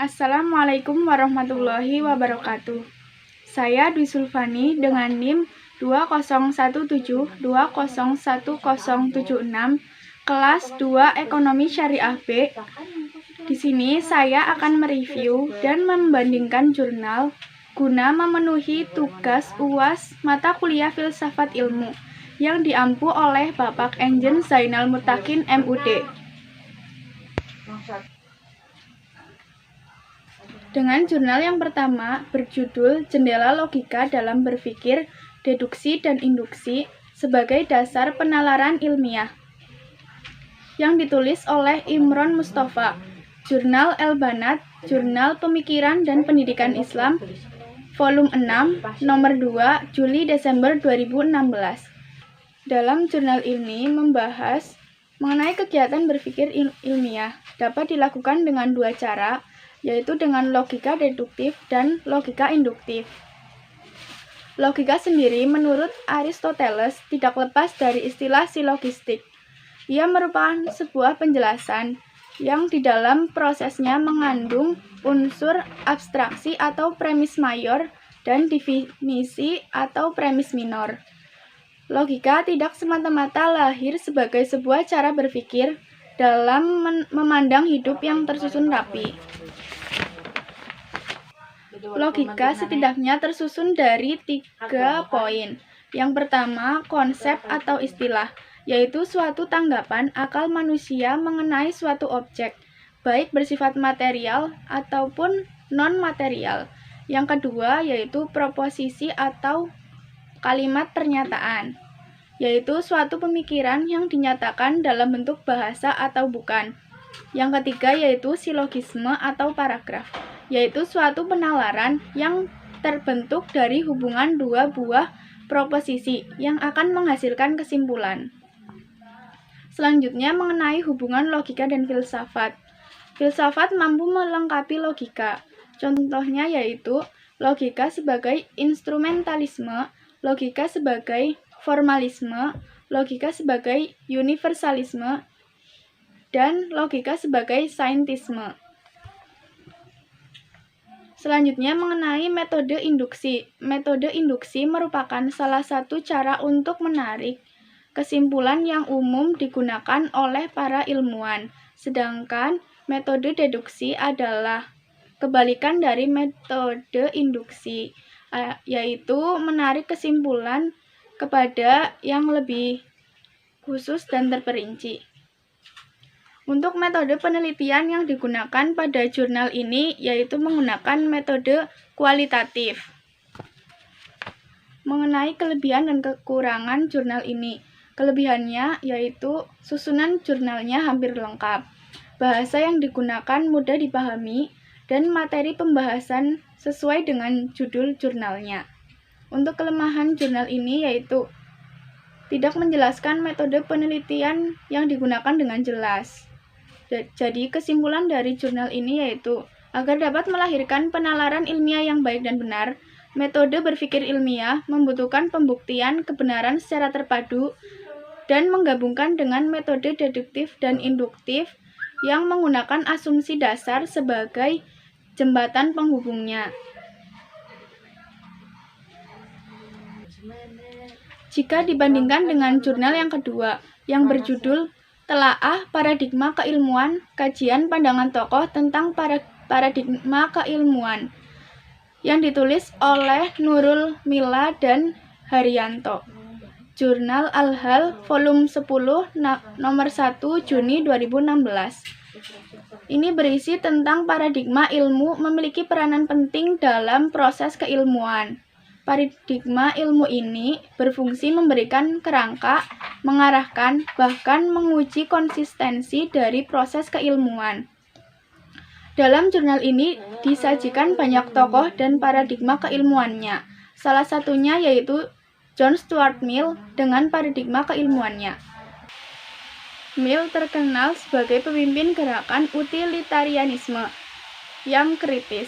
Assalamualaikum warahmatullahi wabarakatuh. Saya Dwi Sulfani dengan NIM 2017201076 kelas 2 Ekonomi Syariah B. Di sini saya akan mereview dan membandingkan jurnal guna memenuhi tugas UAS mata kuliah Filsafat Ilmu yang diampu oleh Bapak Enjen Zainal Mutakin MUD. Dengan jurnal yang pertama berjudul Jendela Logika dalam Berpikir, Deduksi dan Induksi sebagai Dasar Penalaran Ilmiah, yang ditulis oleh Imron Mustafa, Jurnal El-Banat, Jurnal Pemikiran dan Pendidikan Islam, volume 6, nomor 2, Juli-Desember 2016. Dalam jurnal ini membahas mengenai kegiatan berpikir ilmiah dapat dilakukan dengan dua cara, yaitu dengan logika deduktif dan logika induktif. Logika sendiri menurut Aristoteles tidak lepas dari istilah silogistik. Ia merupakan sebuah penjelasan yang di dalam prosesnya mengandung unsur abstraksi atau premis mayor dan definisi atau premis minor. Logika tidak semata-mata lahir sebagai sebuah cara berpikir dalam memandang hidup yang tersusun rapi. Logika setidaknya tersusun dari 3 poin. Yang pertama, konsep atau istilah, yaitu suatu tanggapan akal manusia mengenai suatu objek, baik bersifat material ataupun non-material. Yang kedua, yaitu proposisi atau kalimat pernyataan, yaitu suatu pemikiran yang dinyatakan dalam bentuk bahasa atau bukan. Yang ketiga, yaitu silogisme atau paragraf, yaitu suatu penalaran yang terbentuk dari hubungan dua buah proposisi yang akan menghasilkan kesimpulan. Selanjutnya mengenai hubungan logika dan filsafat. Filsafat mampu melengkapi logika. Contohnya yaitu logika sebagai instrumentalisme, logika sebagai formalisme, logika sebagai universalisme, dan logika sebagai saintisme. Selanjutnya mengenai metode induksi. Metode induksi merupakan salah satu cara untuk menarik kesimpulan yang umum digunakan oleh para ilmuwan. Sedangkan metode deduksi adalah kebalikan dari metode induksi, yaitu menarik kesimpulan kepada yang lebih khusus dan terperinci. Untuk metode penelitian yang digunakan pada jurnal ini yaitu menggunakan metode kualitatif. Mengenai kelebihan dan kekurangan jurnal ini. Kelebihannya yaitu susunan jurnalnya hampir lengkap, bahasa yang digunakan mudah dipahami, dan materi pembahasan sesuai dengan judul jurnalnya. Untuk kelemahan jurnal ini yaitu tidak menjelaskan metode penelitian yang digunakan dengan jelas. Jadi kesimpulan dari jurnal ini yaitu agar dapat melahirkan penalaran ilmiah yang baik dan benar, metode berpikir ilmiah membutuhkan pembuktian kebenaran secara terpadu dan menggabungkan dengan metode deduktif dan induktif yang menggunakan asumsi dasar sebagai jembatan penghubungnya. Jika dibandingkan dengan jurnal yang kedua yang berjudul Telaah Paradigma Keilmuan, Kajian Pandangan Tokoh tentang Paradigma Keilmuan, yang ditulis oleh Nurul Mila dan Haryanto, Jurnal Al-Hal, volume 10, nomor 1, Juni 2016. Ini berisi tentang paradigma ilmu memiliki peranan penting dalam proses keilmuan. Paradigma ilmu ini berfungsi memberikan kerangka, mengarahkan, bahkan menguji konsistensi dari proses keilmuan. Dalam jurnal ini disajikan banyak tokoh dan paradigma keilmuannya. Salah satunya yaitu John Stuart Mill dengan paradigma keilmuannya. Mill terkenal sebagai pemimpin gerakan utilitarianisme yang kritis.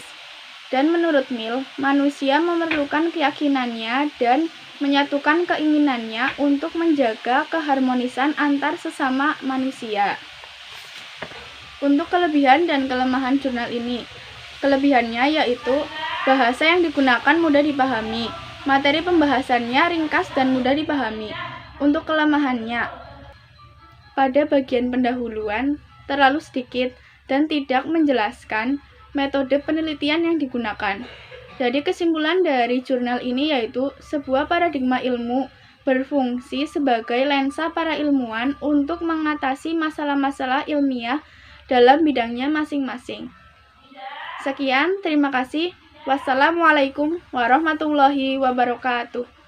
Dan menurut Mill, manusia memerlukan keyakinannya dan menyatukan keinginannya untuk menjaga keharmonisan antar sesama manusia. Untuk kelebihan dan kelemahan jurnal ini, Kelebihannya yaitu bahasa yang digunakan mudah dipahami, materi pembahasannya ringkas dan mudah dipahami. Untuk kelemahannya, pada bagian pendahuluan terlalu sedikit dan tidak menjelaskan metode penelitian yang digunakan. Jadi kesimpulan dari jurnal ini yaitu sebuah paradigma ilmu berfungsi sebagai lensa para ilmuwan untuk mengatasi masalah-masalah ilmiah dalam bidangnya masing-masing. Sekian, terima kasih. Wassalamualaikum warahmatullahi wabarakatuh.